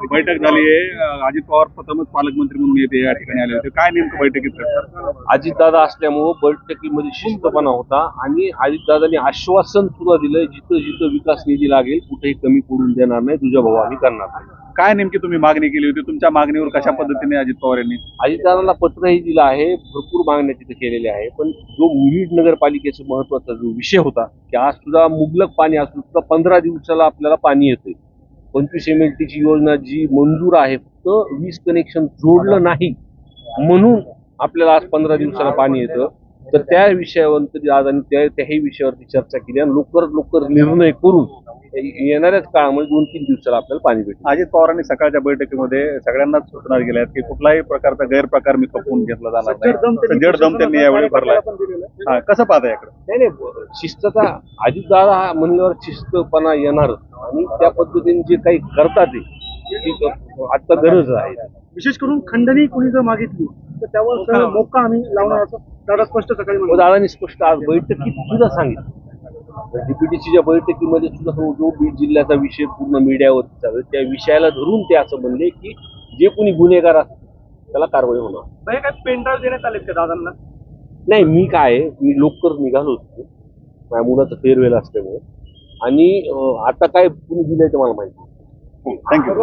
बैठक झाली आहे. अजित पवार प्रथमच पालकमंत्री म्हणून येते या ठिकाणी आले होते. काय नेमकं बैठकीत अजितदादा असल्यामुळं बैठकीमध्ये शिस्तपणा होता आणि अजितदादांनी आश्वासन सुद्धा दिलंय, जिथं जिथं विकास निधी लागेल कुठेही कमी पडून देणार नाही, तुझ्या भाऊ आम्ही करणार नाही. काय नेमकी तुम्ही मागणी केली होती? तुमच्या मागणीवर कशा पद्धतीने अजित पवार यांनी अजितदादांना पत्रही दिलं आहे, भरपूर मागण्या तिथे केलेल्या आहे. पण जो बीड नगरपालिकेचा महत्वाचा जो विषय होता की आज सुद्धा मुबलक पाणी असून सुद्धा 15 दिवसाला आपल्याला पाणी येतंय. 25 MLT ची योजना जी मंजूर आहे, फक्त 20 कनेक्शन जोडलं नाही म्हणून आपल्याला आज 15 दिवसाला पाणी येतं. तर त्या विषयावर तरी आज आणि त्याही विषयावरती चर्चा केली आणि लवकर निर्णय करून येणाऱ्याच काळामध्ये 2-3 दिवसाला आपल्याला पाणी भेटेल. अजित पवारांनी सकाळच्या बैठकीमध्ये सगळ्यांनाच सूचना दिल्या आहेत की कुठलाही प्रकारचा गैरप्रकार मी खपवून घेतला जाणार नाही. जड दम त्यांनी यावेळी भरलाय. कसं पाहता याकडे? नाही, शिस्तता अजितदादा हा म्हणल्यावर शिस्तपणा येणार आणि त्या पद्धतीने जे काही करतात ते आता गरज आहे. विशेष करून खंडणी कोणी जर मागितली तर त्यावर मोका आम्ही लावणार असं दादा स्पष्ट सकाळी म्हणाले. दादांनी स्पष्ट आज बैठकीत सुद्धा सांगितलं. डीपीटीसीच्या बैठकीमध्ये सुद्धा जो बीड जिल्ह्याचा विषय पूर्ण मीडियावरती चालू त्या विषयाला धरून ते असं म्हणले की जे कोणी गुन्हेगार असतील त्याला कारवाई होणार. काय पेनड्राईव्ह देण्यात आलेत का दादांना? नाही, मी लवकर निघालो होतो, माझ्या मुलाचं फेअरवेल असल्यामुळे. आणि आता काय कुणी दिलंय ते मला माहिती. थँक्यू.